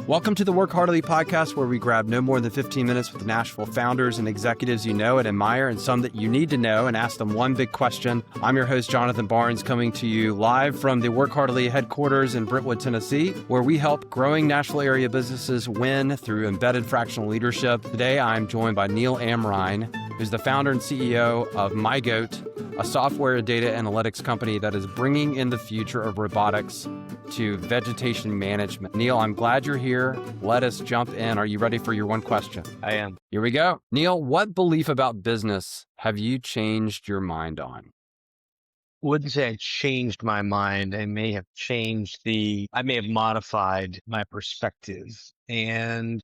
Welcome to the Work Heartily podcast, where we grab no more than 15 minutes with Nashville founders and executives you know and admire, and some that you need to know, and ask them one big question. I'm your host, Jonathan Barnes, coming to you live from the Work Heartily headquarters in Brentwood, Tennessee, where we help growing Nashville area businesses win through embedded fractional leadership. Today, I'm joined by Neil Amrhein, who's the founder and CEO of MyGoat, a software data analytics company that is bringing in the future of robotics to vegetation management. Neil, I'm glad you're here. Let us jump in. Are you ready for your one question? I am. Here we go. Neil, what belief about business have you changed your mind on? Wouldn't say I changed my mind. I may have modified my perspective. And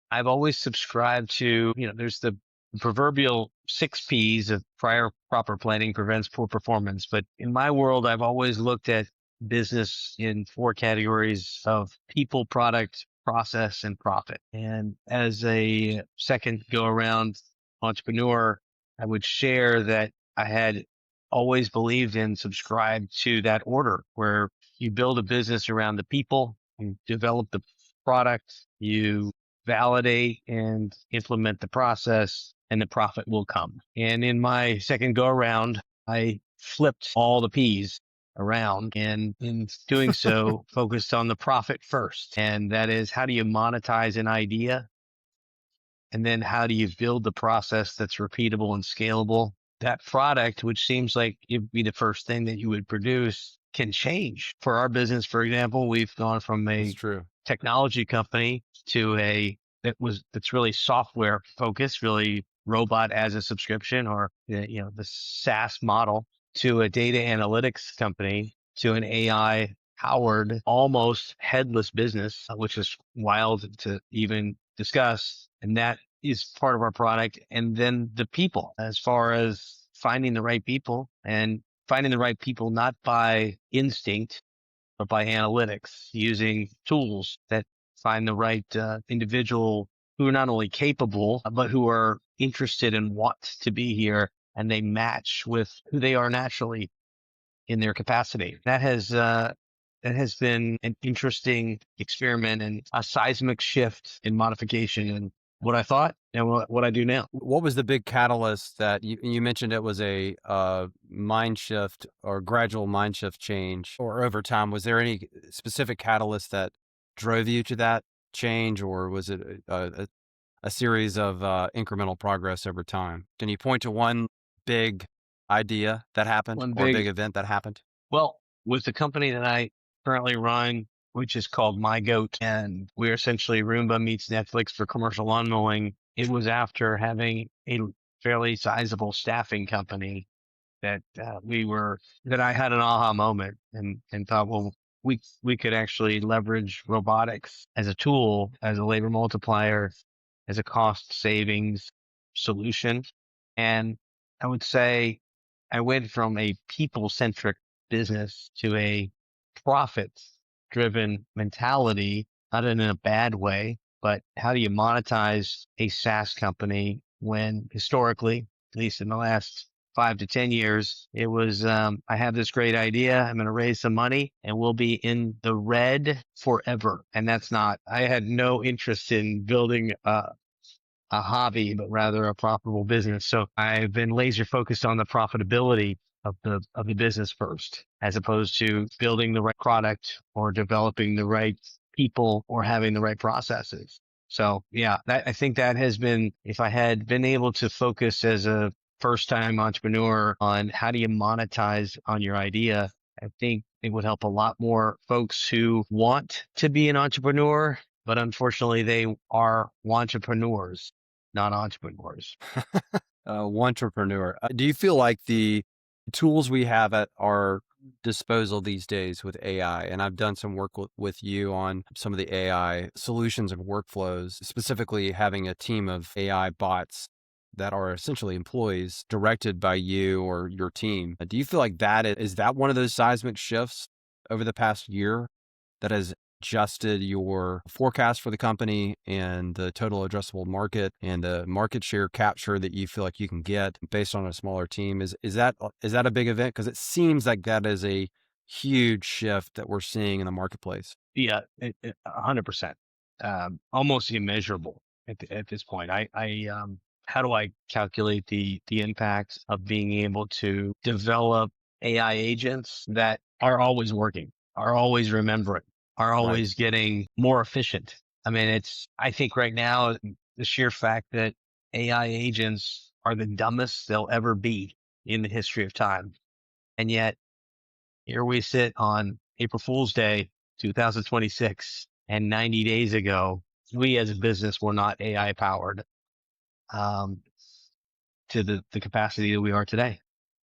I've always subscribed to, there's the proverbial 6 P's of proper planning prevents poor performance. But in my world, I've always looked at business in 4 categories of people, product, process, and profit. And as a second go around entrepreneur, I would share that I had always believed and subscribed to that order where you build a business around the people, you develop the product, you validate and implement the process, and the profit will come. And in my second go around, I flipped all the P's around, and in doing so, focused on the profit first. And that is, how do you monetize an idea? And then how do you build the process that's repeatable and scalable? That product, which seems like it'd be the first thing that you would produce, can change. For our business, for example, we've gone from a technology company to that's really software focused, really robot as a subscription, or the SaaS model, to a data analytics company, to an AI powered, almost headless business, which is wild to even discuss. And that is part of our product. And then the people, as far as finding the right people, and finding the right people not by instinct, but by analytics, using tools that find the right individual who are not only capable, but who are interested and want to be here, and they match with who they are naturally in their capacity. That has been an interesting experiment and a seismic shift in modification in what I thought and what I do now. What was the big catalyst that you mentioned? It was a mind shift or gradual mind shift change, or over time. Was there any specific catalyst that drove you to that change, or was it a series of incremental progress over time? Can you point to one big idea that happened, or big event that happened? Well, with the company that I currently run, which is called MyGoat, and we're essentially Roomba meets Netflix for commercial lawn mowing, it was after having a fairly sizable staffing company that I had an aha moment and thought, well, we could actually leverage robotics as a tool, as a labor multiplier, as a cost savings solution. And I would say I went from a people-centric business to a profit-driven mentality, not in a bad way, but how do you monetize a SaaS company when historically, at least in the last 5 to 10 years, it was, I have this great idea, I'm going to raise some money, and we'll be in the red forever. And I had no interest in building a hobby, but rather a profitable business. So I've been laser focused on the profitability of the business first, as opposed to building the right product or developing the right people or having the right processes. So yeah, I think that has been, if I had been able to focus as a first time entrepreneur on how do you monetize on your idea, I think it would help a lot more folks who want to be an entrepreneur, but unfortunately they are wantrepreneurs, not entrepreneurs. Wantrepreneur. Do you feel like the tools we have at our disposal these days with AI, and I've done some work with you on some of the AI solutions and workflows, specifically having a team of AI bots that are essentially employees directed by you or your team. Do you feel like is that one of those seismic shifts over the past year that has adjusted your forecast for the company and the total addressable market and the market share capture that you feel like you can get based on a smaller team? Is that a big event? Because it seems like that is a huge shift that we're seeing in the marketplace. Yeah, 100%. almost immeasurable at this point. How do I calculate the impact of being able to develop AI agents that are always working, are always remembering, are Right. always getting more efficient? I mean, I think right now, the sheer fact that AI agents are the dumbest they'll ever be in the history of time. And yet here we sit on April Fool's Day, 2026, and 90 days ago, we as a business were not AI powered um, to the capacity that we are today.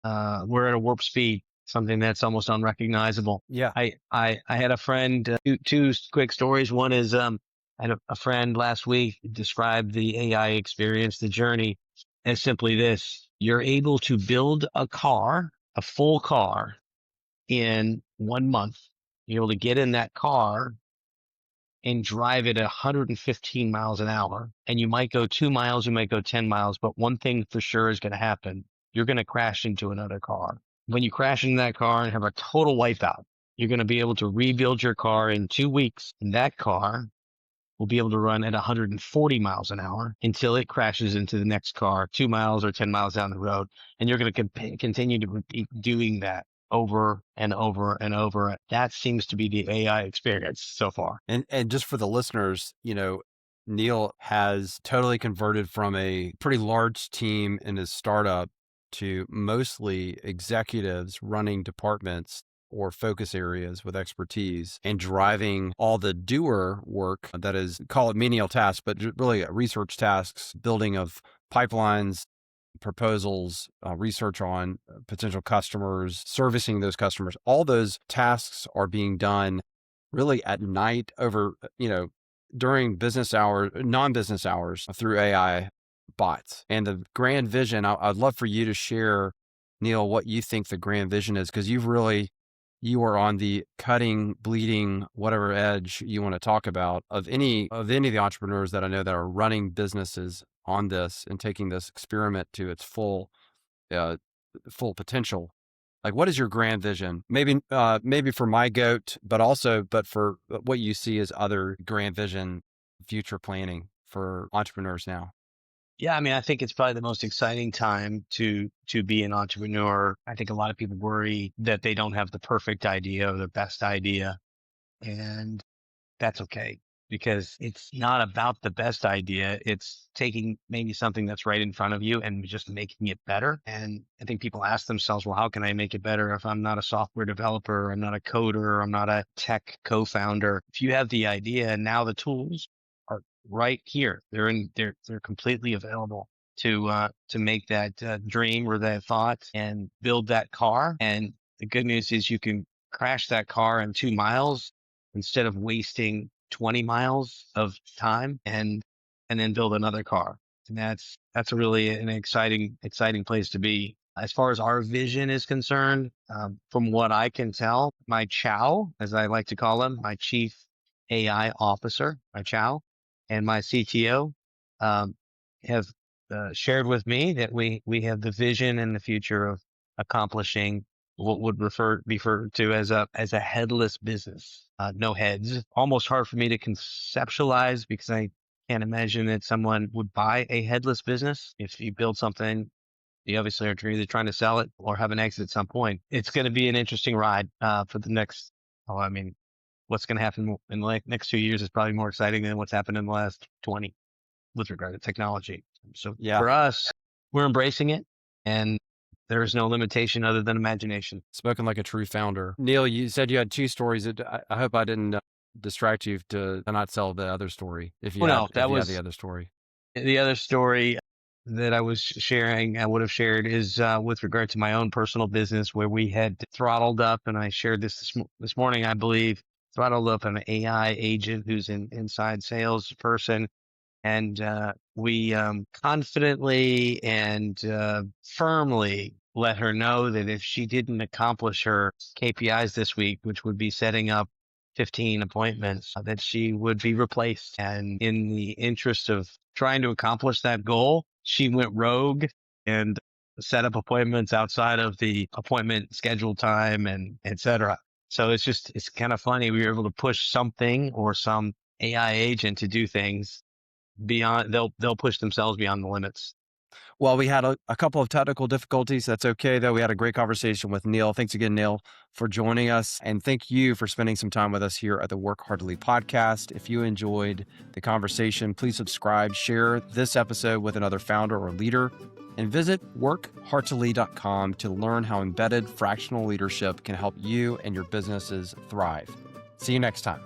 We're at a warp speed, something that's almost unrecognizable. Yeah. I had a friend, two quick stories. One is, I had a friend last week described the AI experience, the journey, as simply this: you're able to build a car, a full car, in 1 month. You're able to get in that car and drive it at 115 miles an hour. And you might go 2 miles, you might go 10 miles, but one thing for sure is going to happen. You're going to crash into another car. When you crash into that car and have a total wipeout, you're going to be able to rebuild your car in 2 weeks. And that car will be able to run at 140 miles an hour until it crashes into the next car 2 miles or 10 miles down the road. And you're going to continue to be doing that over and over and over. That seems to be the AI experience so far. And just for the listeners, Neil has totally converted from a pretty large team in his startup to mostly executives running departments or focus areas with expertise and driving all the doer work that is, call it menial tasks, but really research tasks, building of pipelines, proposals, research on potential customers, servicing those customers. All those tasks are being done really at night over, during business hours, non-business hours through AI bots. And the grand vision, I'd love for you to share, Neil, what you think the grand vision is, because you are on the cutting, bleeding, whatever edge you want to talk about of any of the entrepreneurs that I know that are running businesses on this and taking this experiment to its uh, full potential. Like, what is your grand vision? Maybe for MyGoat, but for what you see as other grand vision, future planning for entrepreneurs now. Yeah, I mean, I think it's probably the most exciting time to be an entrepreneur. I think a lot of people worry that they don't have the perfect idea or the best idea, and that's okay, because it's not about the best idea. It's taking maybe something that's right in front of you and just making it better. And I think people ask themselves, well, how can I make it better if I'm not a software developer, I'm not a coder, I'm not a tech co-founder? If you have the idea, now the tools are right here. They're completely available to make that dream or that thought and build that car. And the good news is you can crash that car in 2 miles instead of wasting 20 miles of time and then build another car. And that's really an exciting place to be. As far as our vision is concerned, from what I can tell, my Chow, as I like to call him, my chief AI officer, my Chow, and my CTO, um, have shared with me that we have the vision and the future of accomplishing what would be referred to as a headless business. No heads. Almost hard for me to conceptualize, because I can't imagine that someone would buy a headless business. If you build something, you obviously are either trying to sell it or have an exit at some point. It's going to be an interesting ride for the next. Oh, I mean, what's going to happen in the next 2 years is probably more exciting than what's happened in the last 20 with regard to technology. So Yeah. for us, we're embracing it, and there is no limitation other than imagination. Spoken like a true founder. Neil, you said you had two stories. I hope I didn't distract you to not sell the other story. Oh no, If that you had the was other story. the other story that I was sharing. I would have shared is with regard to my own personal business, where we had throttled up, and I shared this morning, I believe, throttled up an AI agent who's an inside sales person. And we confidently and firmly let her know that if she didn't accomplish her KPIs this week, which would be setting up 15 appointments, that she would be replaced. And in the interest of trying to accomplish that goal, she went rogue and set up appointments outside of the appointment scheduled time and et cetera. So it's kind of funny. We were able to push something or some AI agent to do things beyond, they'll push themselves beyond the limits. Well, we had a couple of technical difficulties. That's okay, though. We had a great conversation with Neil. Thanks again, Neil, for joining us. And thank you for spending some time with us here at the Work Heartily podcast. If you enjoyed the conversation, please subscribe, share this episode with another founder or leader, and visit workheartily.com to learn how embedded fractional leadership can help you and your businesses thrive. See you next time.